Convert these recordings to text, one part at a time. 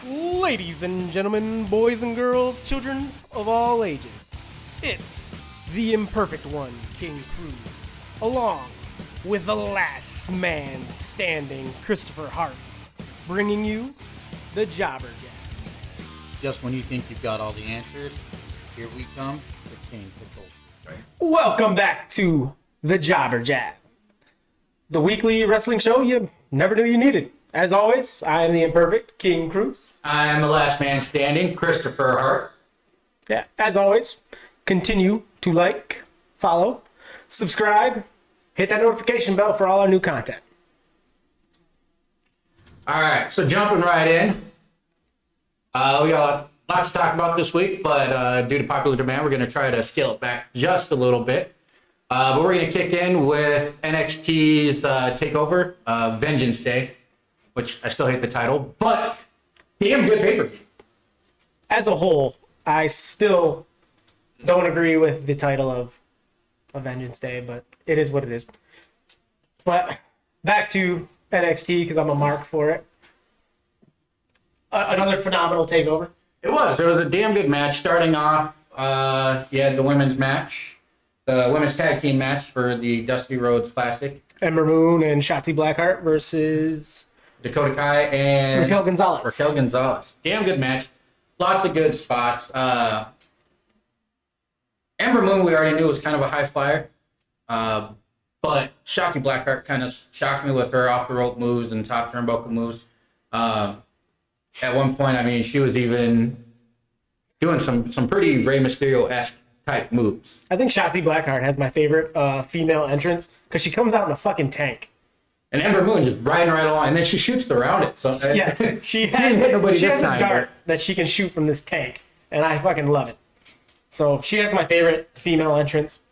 Ladies and gentlemen, boys and girls, children of all ages, it's the imperfect one, King Cruz, along with the last man standing, Christopher Hart, bringing you the Jobber Jack. Just when you think you've got all the answers, here we come to change the culture. Right? Welcome back to the Jobber Jack, the weekly wrestling show you never knew you needed. As always, I am the imperfect King Cruz. I am the last man standing, Christopher Hart. Yeah, as always, continue to like, follow, subscribe, hit that notification bell for all our new content. All right, so jumping right in. We got lots to talk about this week, but due to popular demand, we're going to try to scale it back just a little bit. But we're going to kick in with NXT's TakeOver, Vengeance Day, which I still hate the title, but damn good pay-per-view. As a whole, I still don't agree with the title of Vengeance Day, but it is what it is. But back to NXT, because I'm a mark for it. Another phenomenal takeover. It was a damn good match. Starting off, you had the women's match, the women's tag team match for the Dusty Rhodes Classic. Ember Moon and Shotzi Blackheart versus Dakota Kai and Raquel Gonzalez. Damn good match. Lots of good spots. Ember Moon, we already knew was kind of a high flyer. But Shotzi Blackheart kind of shocked me with her off the rope moves and top turnbuckle moves. At one point, I mean, she was even doing some pretty Rey Mysterio-esque type moves. I think Shotzi Blackheart has my favorite female entrance because she comes out in a fucking tank. And Ember Moon just riding right along, and then she shoots around it. So yes, she has a dart that she can shoot from this tank, and I fucking love it. So she has my favorite female entrance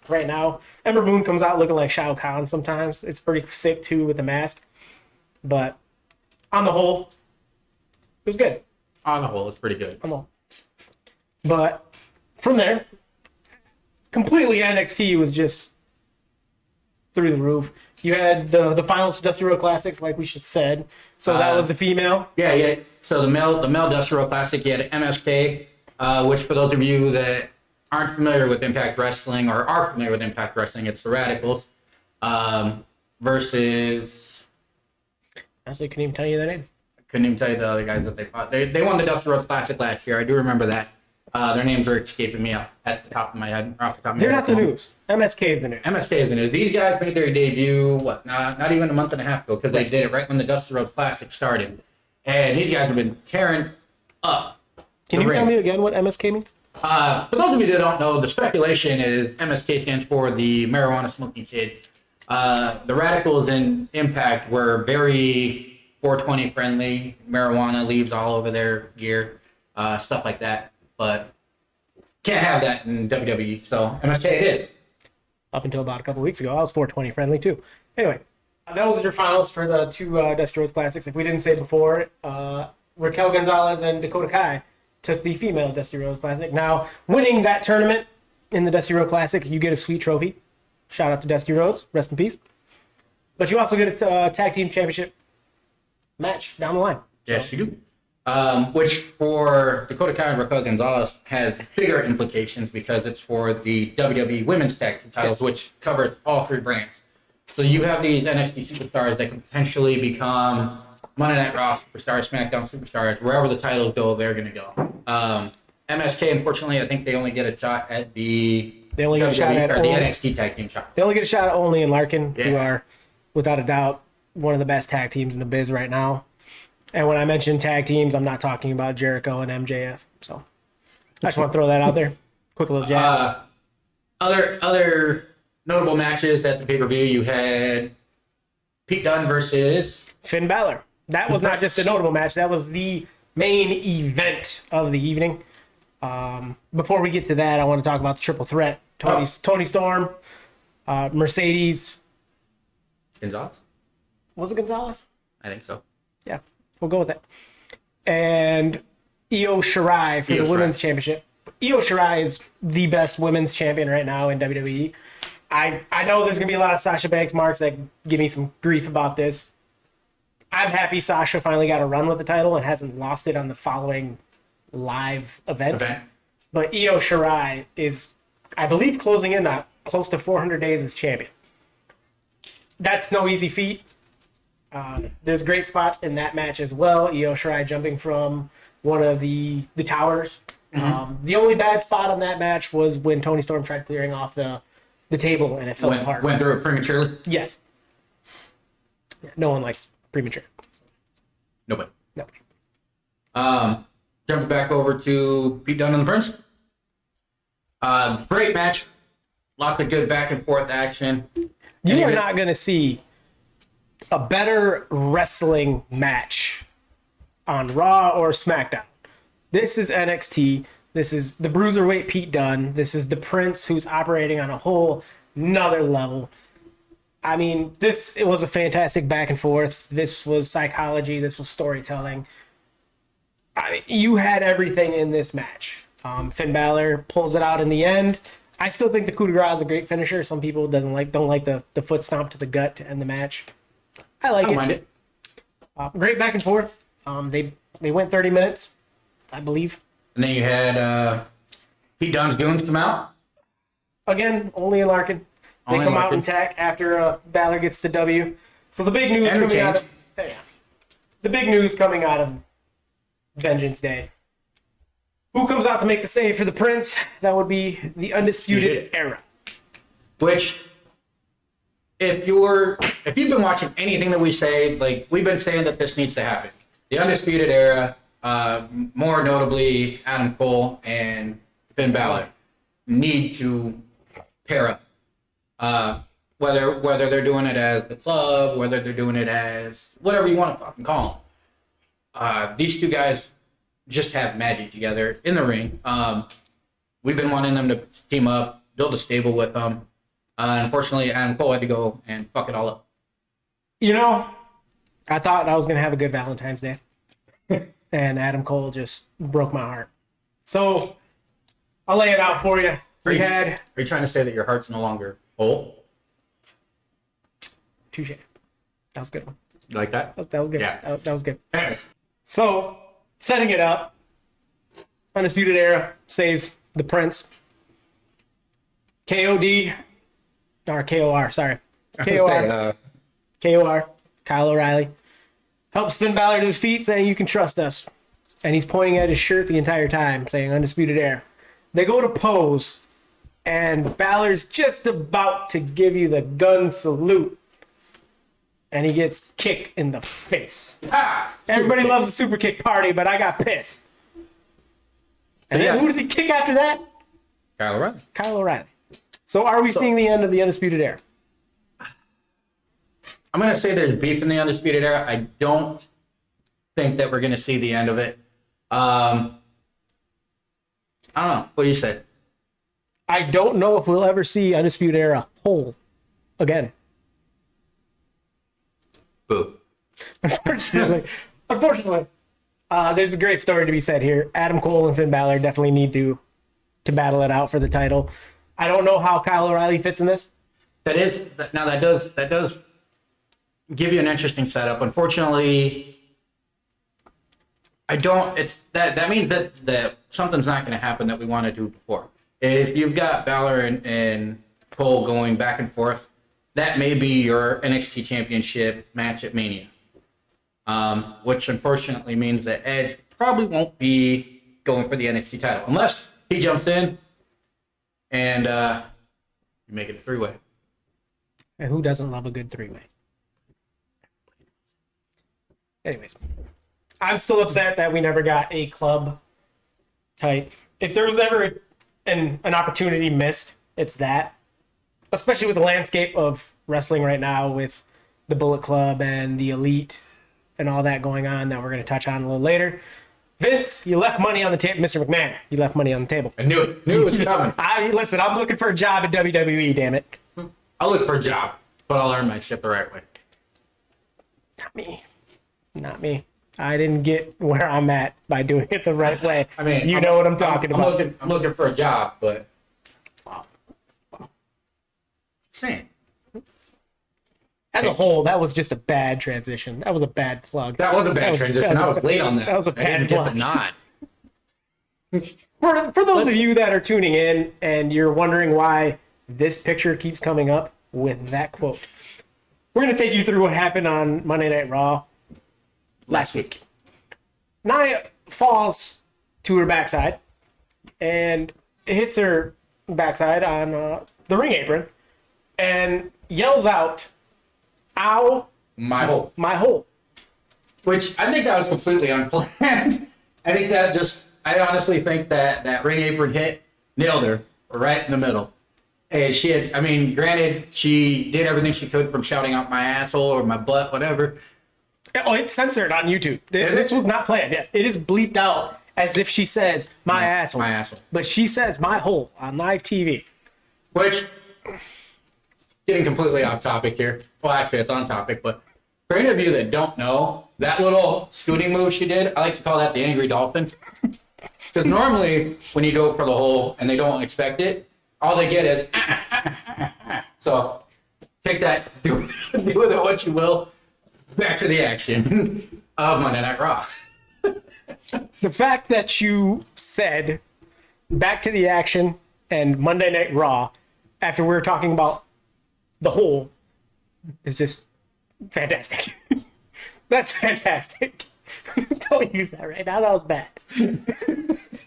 right now. Ember Moon comes out looking like Shao Kahn sometimes. It's pretty sick too with the mask. But on the whole, it was good. On the whole, it's pretty good. On the whole. But from there, completely NXT was just through the roof. You had the finals Dusty Road Classics, like we just said. So that was the female. Yeah. So the male Dusty Road Classic, you had MSK, which for those of you that aren't familiar with Impact Wrestling or are familiar with Impact Wrestling, it's the Radicals versus. Honestly, couldn't even tell you their name. Couldn't even tell you the other guys that they fought. They won the Dusty Rhodes Classic last year. I do remember that. Their names are escaping me off the top of my head. They're not the news. MSK is the news. MSK is the news. These guys made their debut, not even a month and a half ago, because they did it right when the Dusty Rhodes Classic started. And these guys have been tearing up. Can you tell me again what MSK means? For those of you that don't know, the speculation is MSK stands for the Marijuana Smoking Kids. The Radicals in Impact were very 420 friendly, marijuana leaves all over their gear, stuff like that. But can't have that in WWE, so MSK it is. Up until about a couple weeks ago, I was 420 friendly too. Anyway, those are your finals for the two Dusty Rhodes Classics. If we didn't say before, Raquel Gonzalez and Dakota Kai took the female Dusty Rhodes Classic. Now, winning that tournament in the Dusty Rhodes Classic, you get a sweet trophy. Shout out to Dusty Rhodes, rest in peace. But you also get a tag team championship match down the line. Yes, you do. Which for Dakota Kai and Raquel Gonzalez has bigger implications because it's for the WWE Women's Tag Team titles, which covers all three brands. So you have these NXT superstars that can potentially become Monday Night Raw superstars, SmackDown superstars, wherever the titles go, they're going to go. MSK, unfortunately, I think they only get a shot at the NXT Tag Team shot. They only get a shot at Only and Larkin, who are, without a doubt, one of the best tag teams in the biz right now. And when I mention tag teams, I'm not talking about Jericho and MJF. So I just want to throw that out there. Quick little jab. Other notable matches at the pay-per-view, you had Pete Dunne versus Finn Balor. That was not just a notable match. That was the main event of the evening. Before we get to that, I want to talk about the triple threat. Tony Storm, Mercedes. Gonzalez? Was it Gonzalez? I think so. Yeah, we'll go with it. And Io Shirai for the women's championship. Io Shirai is the best women's champion right now in WWE. I know there's going to be a lot of Sasha Banks marks that give me some grief about this. I'm happy Sasha finally got a run with the title and hasn't lost it on the following live event. But Io Shirai is, I believe, closing in on close to 400 days as champion. That's no easy feat. There's great spots in that match as well. Io Shirai jumping from one of the towers. The only bad spot on that match was when Toni Storm tried clearing off the table and it fell apart. Went through it prematurely? Yes. No one likes premature. Nobody. Nobody. Jumping back over to Pete Dunne and the Prince. Great match. Lots of good back and forth action. You are not going to see a better wrestling match on Raw or SmackDown. This is NXT. This is the Bruiserweight Pete Dunne. This is the Prince, who's operating on a whole nother level. I mean, it was a fantastic back and forth. This was psychology. This was storytelling. I mean, you had everything in this match. Finn Balor pulls it out in the end. I still think the coup de grace is a great finisher. Some people don't like the foot stomp to the gut to end the match. I like I don't mind it. Great back and forth. They went 30 minutes, I believe. And then you had Pete Dunne's goons come out. Again, only in Larkin. They come out and attack after Balor gets the W. So the big news coming out of Vengeance Day. Who comes out to make the save for the Prince? That would be the Undisputed Era. Which, if you've been watching anything that we say, like we've been saying that this needs to happen. The Undisputed Era, more notably Adam Cole and Finn Balor, need to pair up. Whether they're doing it as the club, whether they're doing it as whatever you want to fucking call them. These two guys just have magic together in the ring. We've been wanting them to team up, build a stable with them. Unfortunately, Adam Cole had to go and fuck it all up. You know, I thought I was going to have a good Valentine's Day. And Adam Cole just broke my heart. So, I'll lay it out for you. Are you trying to say that your heart's no longer whole? Touche. That was a good one. You like that? That was good. Yeah. That was good. Anyways. So, setting it up, Undisputed Era saves the Prince. KOD, or KOR, sorry. KOR, Kyle O'Reilly, helps Finn Balor to his feet, saying, "You can trust us." And he's pointing at his shirt the entire time, saying, Undisputed Era. They go to pose, and Balor's just about to give you the gun salute. And he gets kicked in the face. Everybody loves a super kick party, but I got pissed. And then who does he kick after that? Kyle O'Reilly. Kyle O'Reilly. So are we seeing the end of the Undisputed Era? I'm going to say there's beef in the Undisputed Era. I don't think that we're going to see the end of it. I don't know. What do you say? I don't know if we'll ever see Undisputed Era whole again. Boo. Unfortunately, there's a great story to be said here. Adam Cole and Finn Balor definitely need to battle it out for the title. I don't know how Kyle O'Reilly fits in this. That does give you an interesting setup. Unfortunately, I don't. That means that something's not going to happen that we want to do before. If you've got Balor and Cole going back and forth, that may be your NXT Championship match at Mania. Which unfortunately means that Edge probably won't be going for the NXT title unless he jumps in and you make it a three-way. And who doesn't love a good three-way? Anyways, I'm still upset that we never got a club type. If there was ever an opportunity missed, it's that. Especially with the landscape of wrestling right now with the Bullet Club and the Elite and all that going on that we're going to touch on a little later. Vince, you left money on the table. Mr. McMahon, you left money on the table. I knew it was coming. Listen, I'm looking for a job at WWE, damn it. I'll look for a job, but I'll earn my shit the right way. Not me. I didn't get where I'm at by doing it the right way. I mean, you know what I'm talking about. I'm looking for a job, but same. As a whole, that was just a bad transition. That was a bad plug. That was a bad transition. I was late on that. That was a I didn't bad get the plug. nod. For those of you that are tuning in and you're wondering why this picture keeps coming up with that quote, we're going to take you through what happened on Monday Night Raw last week. Nia falls to her backside and hits her backside on the ring apron and yells out, "Ow, My hole. my hole." Which I think that was completely unplanned. I honestly think that ring apron hit nailed her right in the middle. And she had, I mean, granted, she did everything she could from shouting out my asshole or my butt, whatever. Oh, it's censored on YouTube. This was not planned yet. It is bleeped out as if she says my asshole. My asshole. But she says my hole on live TV. Which, getting completely off topic here. Well, actually, it's on topic, but for any of you that don't know, that little scooting move she did, I like to call that the angry dolphin. Because normally, when you go for the hole and they don't expect it, all they get is So, take that, do with it what you will. Back to the action of Monday Night Raw. The fact that you said back to the action and Monday Night Raw after we were talking about the hole is just fantastic. That's fantastic. Don't use that right now. That was bad.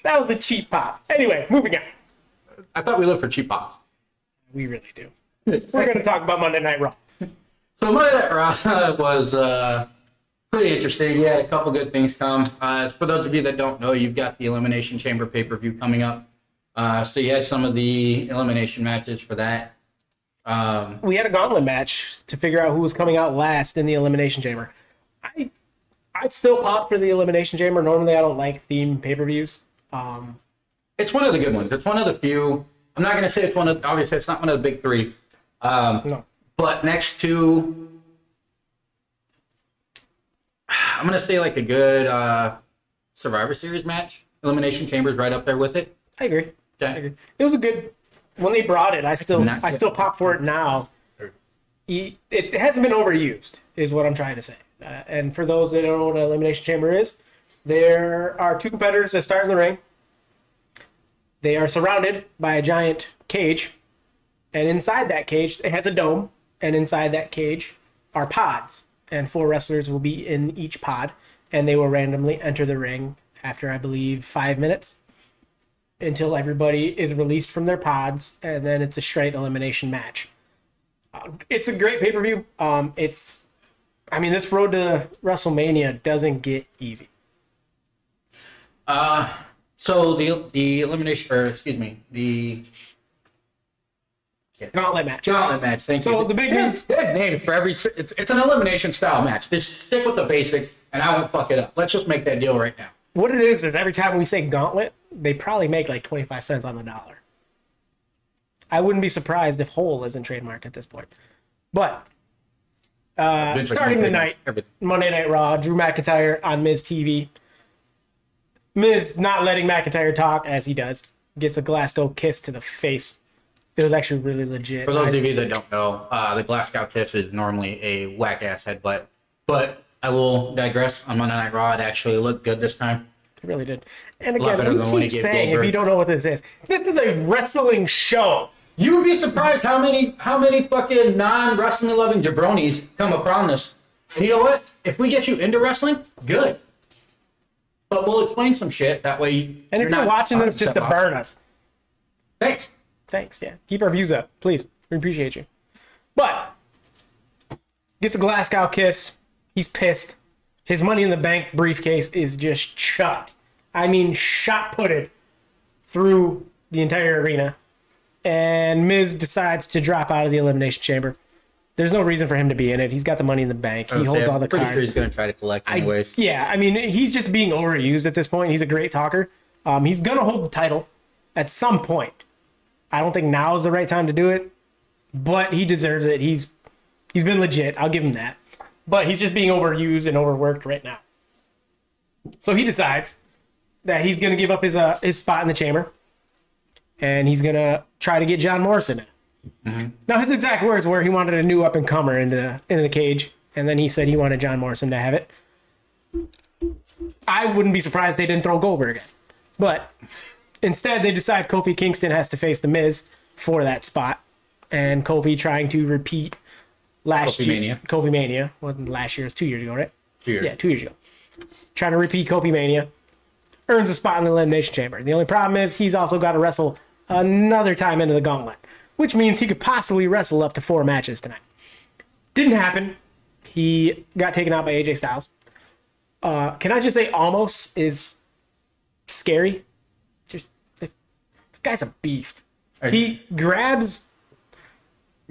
That was a cheap pop. Anyway, moving on. I thought we lived for cheap pops. We really do. We're going to talk about Monday Night Raw. So Monday Night Raw was pretty interesting. You had a couple good things come. For those of you that don't know, you've got the Elimination Chamber pay-per-view coming up. So you had some of the elimination matches for that. We had a gauntlet match to figure out who was coming out last in the Elimination Chamber. I still pop for the Elimination Chamber. Normally, I don't like theme pay-per-views. It's one of the good ones. It's one of the few. I'm not going to say it's one of, obviously, it's not one of the big three. No. But next to, I'm going to say like a good Survivor Series match. Elimination Chamber's right up there with it. I agree. Okay. It was a good. When they brought it, I still Not- pop for it now. It hasn't been overused, is what I'm trying to say. And for those that don't know what an Elimination Chamber is, there are two competitors that start in the ring. They are surrounded by a giant cage, and inside that cage, it has a dome, and inside that cage are pods, and 4 wrestlers will be in each pod, and they will randomly enter the ring after, I believe, 5 minutes until everybody is released from their pods, and then it's a straight elimination match. It's a great pay-per-view. This road to WrestleMania doesn't get easy. So the elimination, or excuse me, the Gauntlet match. gauntlet match. Thank you. So the big news. They have names for every. It's an elimination style match. Just stick with the basics, and I won't fuck it up. Let's just make that deal right now. What it is every time we say gauntlet, they probably make like 25 cents on the dollar. I wouldn't be surprised if Hole isn't trademarked at this point. But starting the night, Monday Night Raw, Drew McIntyre on Miz TV. Miz not letting McIntyre talk as he does. Gets a Glasgow kiss to the face. It was actually really legit. For those of you that don't know, the Glasgow kiss is normally a whack-ass headbutt. But I will digress. On Monday Night Raw, it actually looked good this time. It really did. And lot better again, than we when he keep gave saying, if Goldberg. you don't know what this is a wrestling show. You would be surprised how many fucking non-wrestling loving jabronis come upon this. And you know what? If we get you into wrestling, good. But we'll explain some shit. That way And if you're watching this just to burn us, Thanks. thanks, yeah. Keep our views up, please. We appreciate you. But gets a Glasgow kiss. He's pissed. His Money in the Bank briefcase is just shot. I mean, shot putted through the entire arena. And Miz decides to drop out of the Elimination Chamber. There's no reason for him to be in it. He's got the Money in the Bank. He holds all the Pretty cards. sure he's going to try to collect anyways. He's just being overused at this point. He's a great talker. He's going to hold the title at some point. I don't think now is the right time to do it, but he deserves it. He's been legit. I'll give him that. But he's just being overused and overworked right now. So he decides that he's going to give up his spot in the chamber, and he's going to try to get John Morrison in. Now, his exact words were he wanted a new up-and-comer into the cage, and then he said he wanted John Morrison to have it. I wouldn't be surprised they didn't throw Goldberg in. But instead, they decide Kofi Kingston has to face The Miz for that spot, and Kofi trying to repeat last year. Mania. Kofi Mania. Wasn't last year, it was 2 years ago, right? 2 years. Yeah, 2 years ago. Trying to repeat Kofi Mania. Earns a spot in the Elimination Chamber. The only problem is he's also got to wrestle another time into the gauntlet, which means he could possibly wrestle up to 4 matches tonight. Didn't happen. He got taken out by AJ Styles. Can I just say almost is scary? Just this guy's a beast. He grabs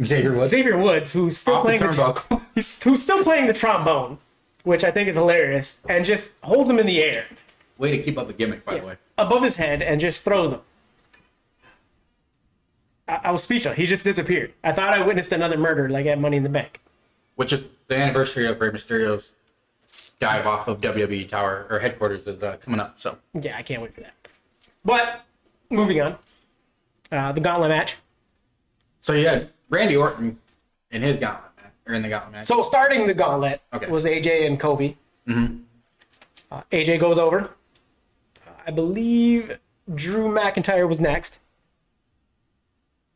Xavier Woods, who's still off the playing turnbuckle. who's still playing the trombone, which I think is hilarious, and just holds him in the air. Way to keep up the gimmick, by the way. Above his head and just throws him. I was speechless. He just disappeared. I thought I witnessed another murder like at Money in the Bank. Which is the anniversary of Rey Mysterio's dive off of WWE Tower or headquarters is coming up. So Yeah, I can't wait for that. But moving on, the gauntlet match. So you had Randy Orton in his gauntlet match, or in the gauntlet match. So starting the gauntlet Okay. was AJ and Kofi. AJ goes over. I believe Drew McIntyre was next.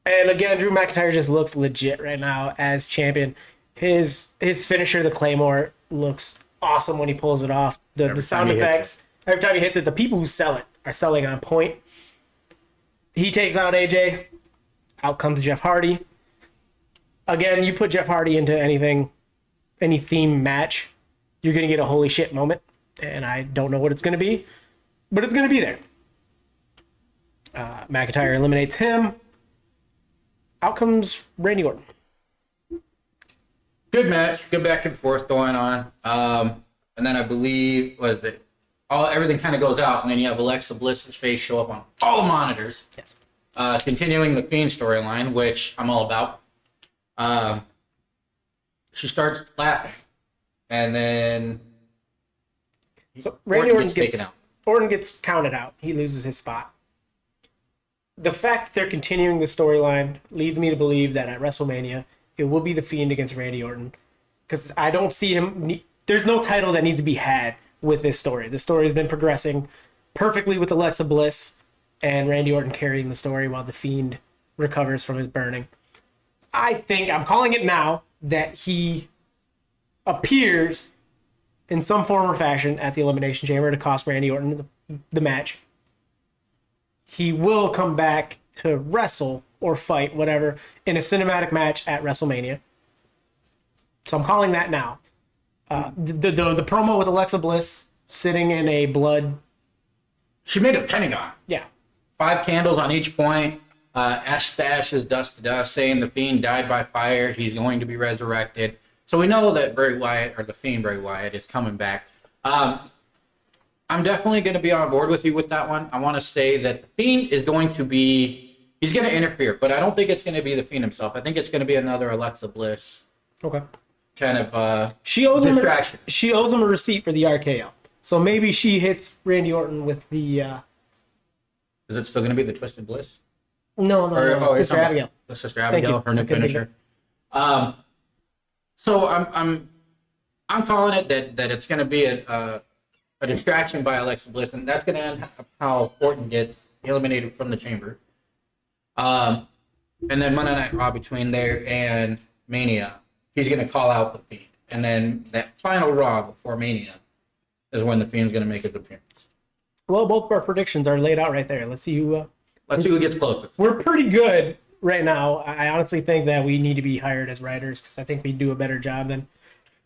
And again, Drew McIntyre just looks legit right now as champion. His finisher, the Claymore, looks awesome when he pulls it off. The sound time he hits effects, every time he hits it, the people who sell it are selling on point. He takes out AJ. Out comes Jeff Hardy. Again, you put Jeff Hardy into any theme match, you're going to get a holy shit moment. And I don't know what it's going to be, but it's going to be there. McIntyre eliminates him. Out comes Randy Orton. Good match, good back and forth going on. And then I believe, everything kind of goes out, and then you have Alexa Bliss's face show up on all the monitors. Yes. Continuing the Fiend storyline, which I'm all about. She starts laughing, and then So Randy Orton taken out. Orton gets counted out. He loses his spot. The fact that they're continuing the storyline leads me to believe that at WrestleMania it will be the Fiend against Randy Orton, because I don't see him. There's no title that needs to be had with this story. The story has been progressing perfectly with Alexa Bliss and Randy Orton carrying the story while the Fiend recovers from his burning. I think I'm calling it now that he appears in some form or fashion at the Elimination Chamber to cost Randy Orton the match. He will come back to wrestle or fight, whatever, in a cinematic match at WrestleMania. So I'm calling that now. The promo with Alexa Bliss sitting in a blood. She made a pentagon. Yeah. 5 candles on each point. Ash to ashes, dust to dust, saying the Fiend died by fire. He's going to be resurrected. So we know that Bray Wyatt, or the Fiend Bray Wyatt, is coming back. I'm definitely going to be on board with you with that one. I want to say that the Fiend is going to be, he's going to interfere, but I don't think it's going to be the Fiend himself. I think it's going to be another Alexa Bliss Okay. kind of She owes him. distraction. She owes him a receipt for the RKO. So maybe she hits Randy Orton with the. Is it still going to be the Twisted Bliss? No, Or, it's you're Sister talking about Abigail. the Sister Thank Abigail, you. her new I couldn't think finisher. So I'm calling it that it's going to be a distraction by Alexa Bliss, and that's going to end up how Orton gets eliminated from the chamber. And then Monday Night Raw between there and Mania, he's going to call out the Fiend, and then that final Raw before Mania is when the Fiend's going to make his appearance. Well, both of our predictions are laid out right there. Let's see who. Let's see who gets closest. We're pretty good right now. I honestly think that we need to be hired as writers because I think we do a better job than.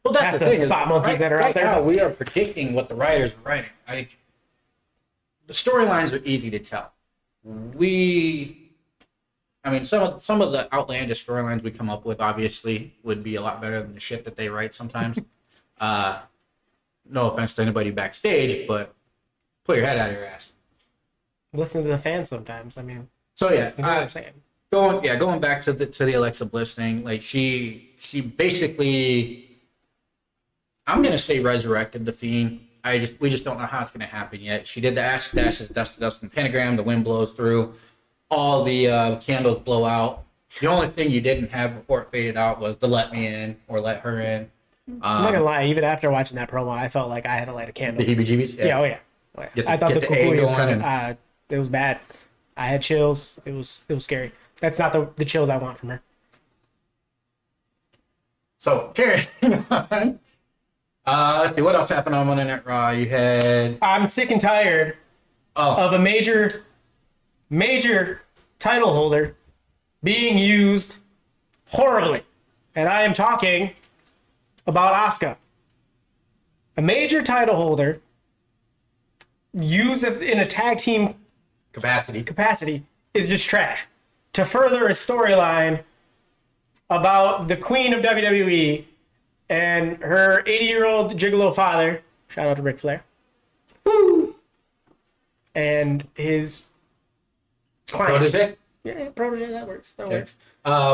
Well, that's Half the the thing. spot monkeys that are out right there. now, we are predicting what the writers are writing. The storylines are easy to tell. Some of the outlandish storylines we come up with obviously would be a lot better than the shit that they write sometimes. No offense to anybody backstage, but put your head out of your ass. Listen to the fans sometimes. I mean, So yeah, you know what I'm saying. going back to the Alexa Bliss thing, like she basically, I'm gonna say resurrected the Fiend. We just don't know how it's gonna happen yet. She did the ashes to ashes, dust to dust, and pentagram. The wind blows through, all the candles blow out. The only thing you didn't have before it faded out was the let me in or let her in. I'm not gonna lie. Even after watching that promo, I felt like I had to light a candle. The heebie-jeebies? Yeah, oh yeah. Oh, yeah. Get I thought the the egg Kukui was going coming. It was bad. I had chills. It was scary. That's not the chills I want from her. So, carrying on. Let's see, what else happened on Monday Night Raw? You had... I'm sick and tired of a major title holder being used horribly. And I am talking about Asuka. A major title holder used as in a tag team capacity is just trash. To further a storyline about the queen of WWE and her 80-year-old gigolo father, shout out to Ric Flair, and his client. Protege? Yeah, protege, that works. That works.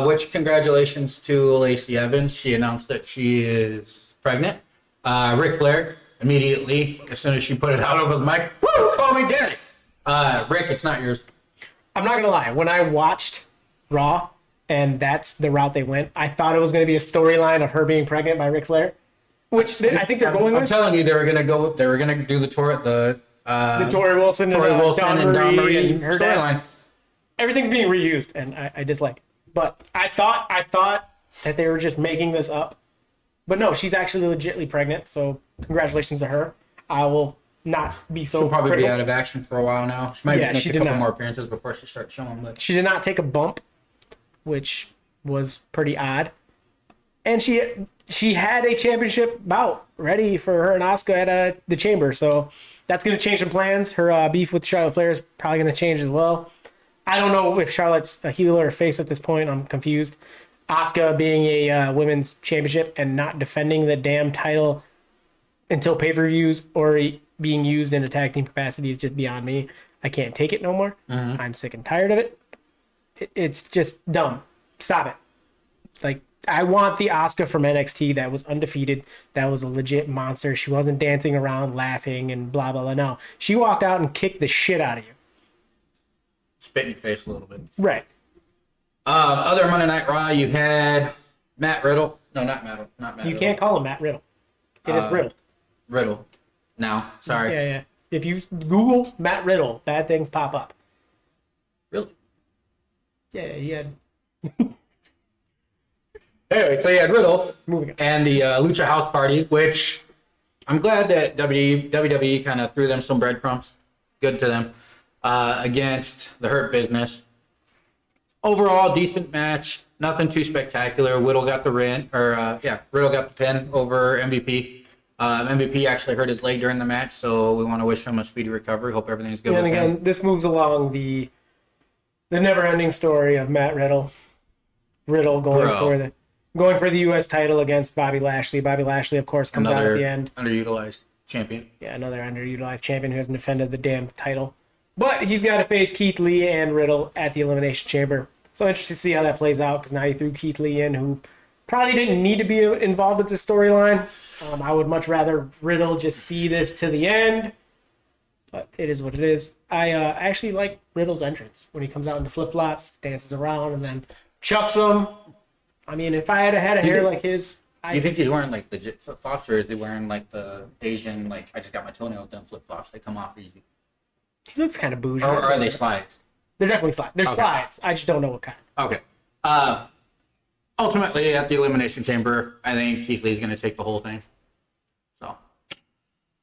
Which, congratulations to Lacey Evans. She announced that she is pregnant. Ric Flair, immediately, as soon as she put it out over the mic, woo, call me daddy. Rick, it's not yours. I'm not going to lie. When I watched Raw, and that's the route they went, I thought it was going to be a storyline of her being pregnant by Ric Flair, which I think they're going with. I'm telling you, they were going to do the Tori Wilson and Dawn Marie and her storyline. Everything's being reused, and I dislike it. But I thought that they were just making this up. But no, she's actually legitimately pregnant, so congratulations to her. I will not be so She'll probably critical. be out of action for a while now. She might make she a did couple not. more appearances before she starts showing lips. She did not take a bump, which was pretty odd. And she had a championship bout ready for her and Asuka at the Chamber, so that's going to change some plans. Her beef with Charlotte Flair is probably going to change as well. I don't know if Charlotte's a heel or a face at this point. I'm confused. Asuka being a women's championship and not defending the damn title until pay-per-views or being used in a tag team capacity is just beyond me. I can't take it no more. Mm-hmm. I'm sick and tired of it. It's just dumb. Stop it. Like, I want the Asuka from NXT that was undefeated, that was a legit monster. She wasn't dancing around laughing and blah, blah, blah. No. She walked out and kicked the shit out of you. Spit in your face a little bit. Right. Other Monday Night Raw, you had Matt Riddle. No, not Matt Riddle. You can't call him Matt Riddle. It is Riddle. Riddle. No, sorry. Yeah. If you Google Matt Riddle, bad things pop up. Really? Yeah, he had. Anyway, so you had Riddle Moving on. and the Lucha House Party, which I'm glad that WWE kind of threw them some breadcrumbs. Good to them. Against the Hurt Business. Overall, decent match. Nothing too spectacular. Riddle got the pin over MVP. MVP actually hurt his leg during the match, so we want to wish him a speedy recovery. Hope everything's good And with again, him. this moves along the never-ending story of Matt Riddle. Riddle going for the U.S. title against Bobby Lashley. Bobby Lashley, of course, comes out at the end. Underutilized champion. Yeah, another underutilized champion who hasn't defended the damn title. But he's got to face Keith Lee and Riddle at the Elimination Chamber. So interested to see how that plays out, because now you threw Keith Lee in, who probably didn't need to be involved with this storyline. I would much rather Riddle just see this to the end. But it is what it is. I actually like Riddle's entrance when he comes out in the flip-flops, dances around, and then chucks them. I mean, if I had a hair like his... You think he's wearing like legit flip-flops, or is he wearing like the Asian, like, I just got my toenails done flip-flops? They come off easy. He looks kind of bougie. Or are they slides? They're definitely slides. They're slides. I just don't know what kind. Okay. Ultimately, at the Elimination Chamber, I think Keith Lee's going to take the whole thing. So,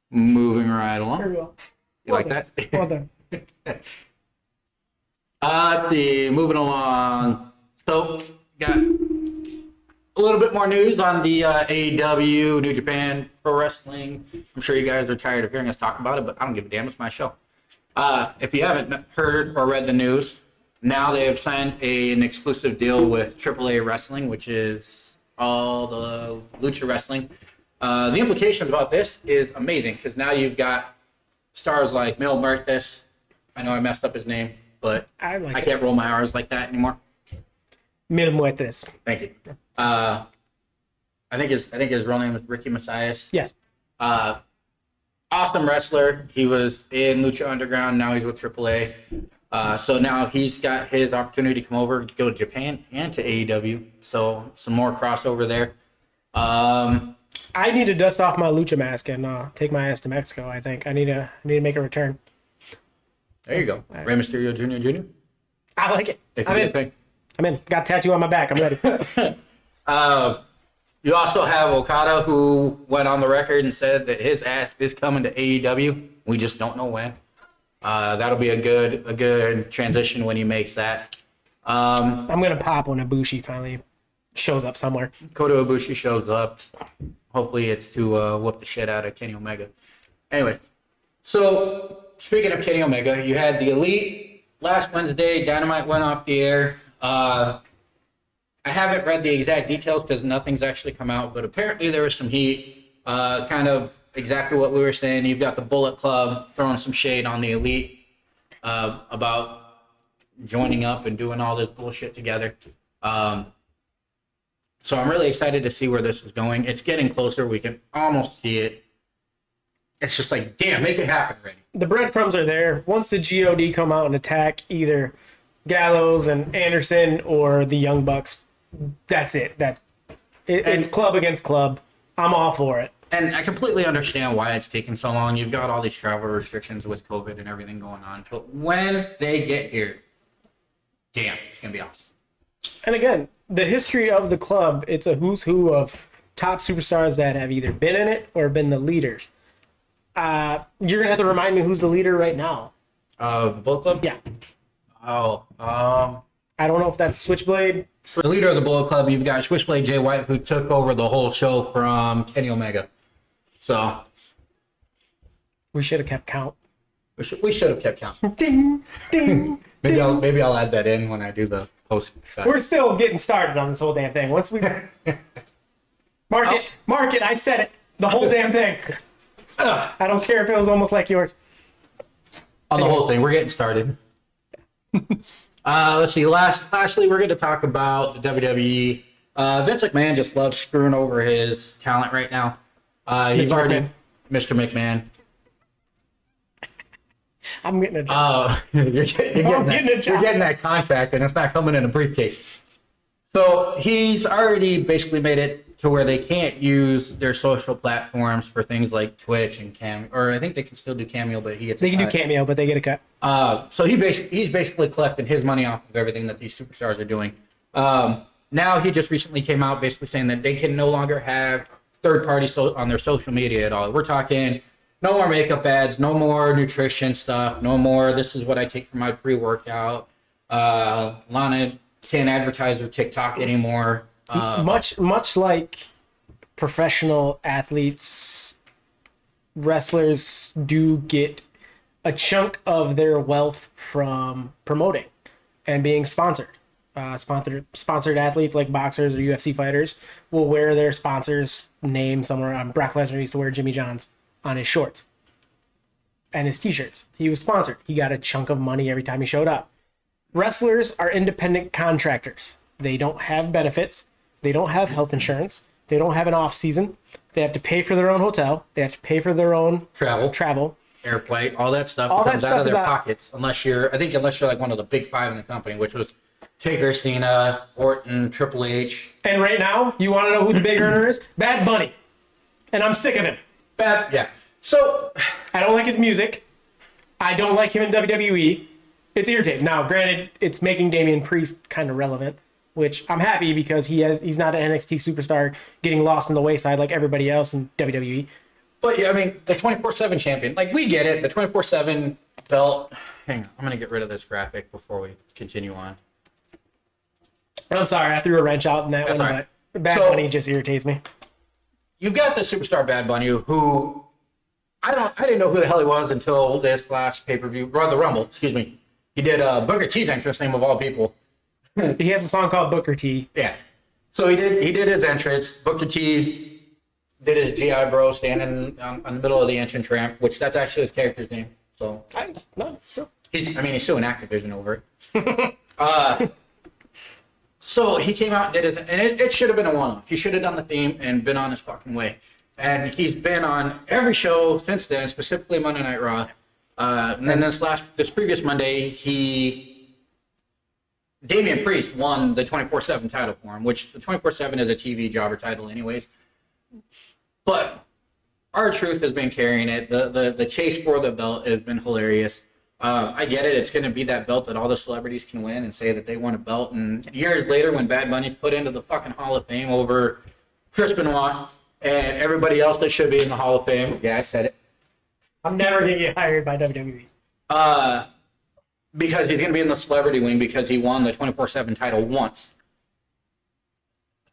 moving right along. Very well. You like that? Well done. Let's see. Moving along. So, got a little bit more news on the AEW, New Japan Pro Wrestling. I'm sure you guys are tired of hearing us talk about it, but I don't give a damn. It's my show. If you haven't heard or read the news, now they have signed an exclusive deal with AAA Wrestling, which is all the Lucha Wrestling. The implications about this is amazing, because now you've got stars like Mil Muertes. I know I messed up his name, but I can't roll my R's like that anymore. Mil Muertes. Thank you. I think his real name is Ricky Masias. Yes. Awesome wrestler. He was in Lucha Underground. Now he's with AAA. So now he's got his opportunity to come over, go to Japan and to AEW. So some more crossover there. I need to dust off my lucha mask and take my ass to Mexico. I think I need to make a return. There you go. Rey Mysterio Jr. I like it. If I'm you in. think. I'm in. Got a tattoo on my back. I'm ready. You also have Okada, who went on the record and said that his ass is coming to AEW. We just don't know when. That'll be a good transition when he makes that. I'm gonna pop when Ibushi finally shows up somewhere. Kota Ibushi shows up. Hopefully it's to whoop the shit out of Kenny Omega. Anyway, so speaking of Kenny Omega, you had the Elite last Wednesday. Dynamite went off the air. I haven't read the exact details because nothing's actually come out, but apparently there was some heat. Kind of exactly what we were saying. You've got the Bullet Club throwing some shade on the Elite about joining up and doing all this bullshit together. So I'm really excited to see where this is going. It's getting closer. We can almost see it. It's just like, damn, make it happen already. The breadcrumbs are there. Once the God come out and attack either Gallows and Anderson or the Young Bucks, that's it. It's club against club. I'm all for it. And I completely understand why it's taking so long. You've got all these travel restrictions with COVID and everything going on. But when they get here, damn, it's going to be awesome. And again, the history of the club, it's a who's who of top superstars that have either been in it or been the leaders. You're going to have to remind me who's the leader right now. The Bullet Club? Yeah. Oh, I don't know if that's Switchblade. for the leader of the Bullet Club, you've got Switchblade Jay White, who took over the whole show from Kenny Omega. So We should have kept count. we should have kept count. Ding, ding. Maybe I'll add that in when I do the post. We're still getting started on this whole damn thing. Once we mark it, I said it. The whole damn thing. I don't care if it was almost like yours. On the whole thing, we're getting started. Let's see. Lastly, we're going to talk about the WWE. Vince McMahon just loves screwing over his talent right now. He's already Mr. McMahon. I'm getting a job. You're getting that contract, and it's not coming in a briefcase. So he's already basically made it to where they can't use their social platforms for things like Twitch and Cameo, or I think they can still do Cameo, but he gets They can do Cameo, but they get a cut. So he's basically collecting his money off of everything that these superstars are doing. Now he just recently came out basically saying that they can no longer have third parties on their social media at all. We're talking no more makeup ads, no more nutrition stuff, no more this is what I take for my pre-workout. Lana can't advertise her TikTok anymore. Much like professional athletes, wrestlers do get a chunk of their wealth from promoting and being sponsored. Sponsored athletes like boxers or UFC fighters will wear their sponsor's name somewhere. Brock Lesnar used to wear Jimmy John's on his shorts and his t-shirts. He was sponsored. He got a chunk of money every time he showed up. Wrestlers are independent contractors. They don't have benefits. They don't have health insurance. They don't have an off season. They have to pay for their own hotel. They have to pay for their own travel. Air flight, all that stuff All that comes stuff out of is their out. pockets. Unless you're like one of the big five in the company, which was Taker, Cena, Orton, Triple H. And right now, you want to know who the big earner is? Bad Bunny. And I'm sick of him. Yeah. So I don't like his music. I don't like him in WWE. It's irritating. Now, granted, it's making Damian Priest kind of relevant, which I'm happy because he's not an NXT superstar getting lost in the wayside like everybody else in WWE. But yeah, I mean, the 24/7 champion, like we get it. The 24/7 belt. Hang on, I'm gonna get rid of this graphic before we continue on. I'm sorry, I threw a wrench out in that That's one, all right. but Bad So- Bunny just irritates me. You've got the superstar Bad Bunny, who I didn't know who the hell he was until this last pay-per-view, or the Rumble. Excuse me. He did Booker T's entrance, name of all people. He has a song called Booker T. Yeah. So he did his entrance. Booker T did his GI Bro standing on the middle of the entrance ramp, which that's actually his character's name. So he's suing Activision over it. So he came out and did his, and it should have been a one-off. He should have done the theme and been on his fucking way. And he's been on every show since then, specifically Monday Night Raw. And then this previous Monday, Damian Priest won the 24/7 title for him, which the 24/7 is a TV jobber title anyways. But R-Truth has been carrying it. The chase for the belt has been hilarious. I get it. It's going to be that belt that all the celebrities can win and say that they won a belt. And years later, when Bad Bunny's put into the fucking Hall of Fame over Chris Benoit and everybody else that should be in the Hall of Fame. Yeah, I said it. I'm never going to get hired by WWE. Because he's going to be in the celebrity wing because he won the 24/7 title once.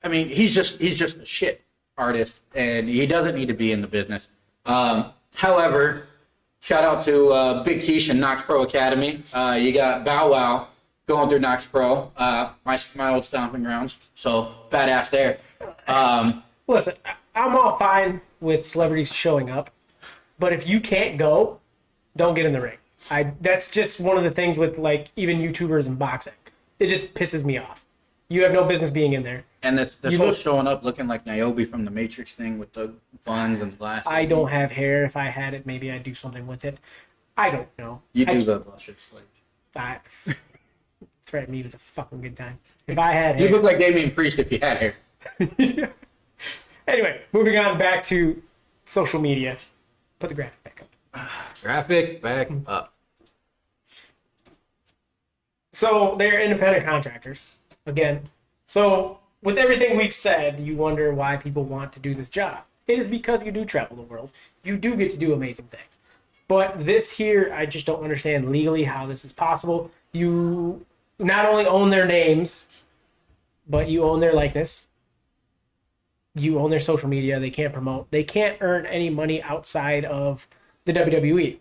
I mean, he's just a shit artist, and he doesn't need to be in the business. However, shout out to Big Keish and Knox Pro Academy. You got Bow Wow going through Knox Pro, my old stomping grounds. So badass there. Listen, I'm all fine with celebrities showing up, but if you can't go, don't get in the ring. That's just one of the things with like even YouTubers and boxing. It just pisses me off. You have no business being in there. And this whole showing up looking like Niobe from the Matrix thing with the buns and glasses. I don't have hair. If I had it, maybe I'd do something with it. I don't know. You do the luscious, like. Threaten me with a fucking good time. If I had hair. You look like Damian Priest if you had hair. Anyway, moving on back to social media. Put the graphic back up. Graphic back up. So they're independent contractors. Again. So with everything we've said, you wonder why people want to do this job. It is because you do travel the world. You do get to do amazing things. But this here, I just don't understand legally how this is possible. You not only own their names, but you own their likeness. You own their social media. They can't promote. They can't earn any money outside of the WWE.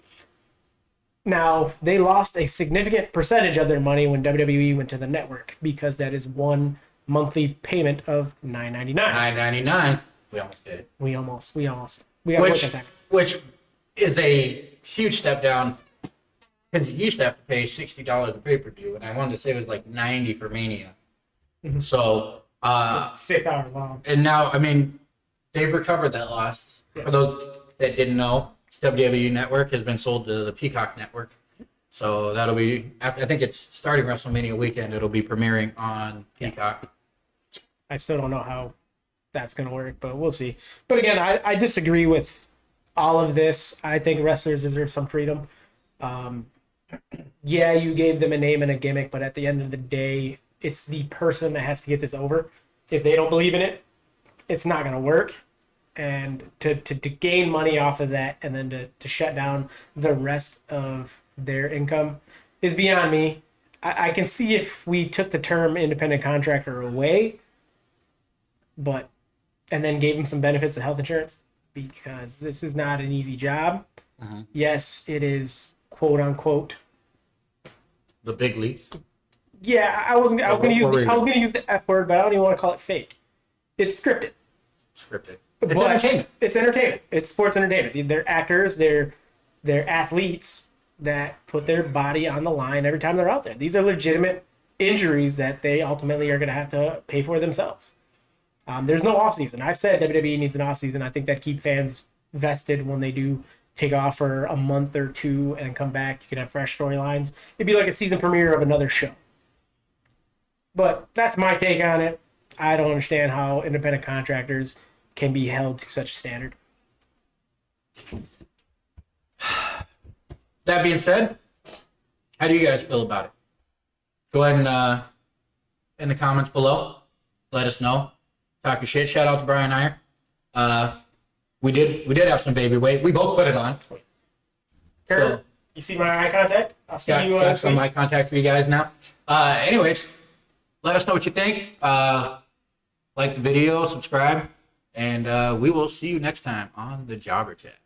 Now, they lost a significant percentage of their money when WWE went to the network because that is one monthly payment of $9.99. $9.99. We almost did it. We almost. We got to work on that. Which is a huge step down because you used to have to pay $60 a pay-per-view, and I wanted to say it was like $90 for Mania. Mm-hmm. So, 6 hours long. And now, I mean, they've recovered that loss. Yeah. For those that didn't know, WWE Network has been sold to the Peacock Network. So that'll be, I think it's starting WrestleMania weekend. It'll be premiering on Peacock. I still don't know how that's going to work, but we'll see. But again, I disagree with all of this. I think wrestlers deserve some freedom. Yeah, you gave them a name and a gimmick, but at the end of the day, it's the person that has to get this over. If they don't believe in it, it's not going to work. And to gain money off of that and then to shut down the rest of their income is beyond me. I can see if we took the term independent contractor away, and then gave them some benefits of health insurance, because this is not an easy job. Uh-huh. Yes, it is quote unquote the big leagues. Yeah, I was gonna use the F word, but I don't even want to call it fake. It's scripted. It's entertainment. It's entertainment. It's sports entertainment. They're actors. They're athletes that put their body on the line every time they're out there. These are legitimate injuries that they ultimately are going to have to pay for themselves. There's no off season. I said WWE needs an off season. I think that keep fans vested when they do take off for a month or two and come back. You can have fresh storylines. It'd be like a season premiere of another show. But that's my take on it. I don't understand how independent contractors can be held to such a standard. That being said, how do you guys feel about it? Go ahead and in the comments below, let us know. Talk your shit. Shout out to Brian Iyer. We did have some baby weight. We both put it on. Kurt, So, you see my eye contact? I'll see you got some week. eye contact for you guys now. Anyways, let us know what you think. Like the video, subscribe, and we will see you next time on the Jobber Chat.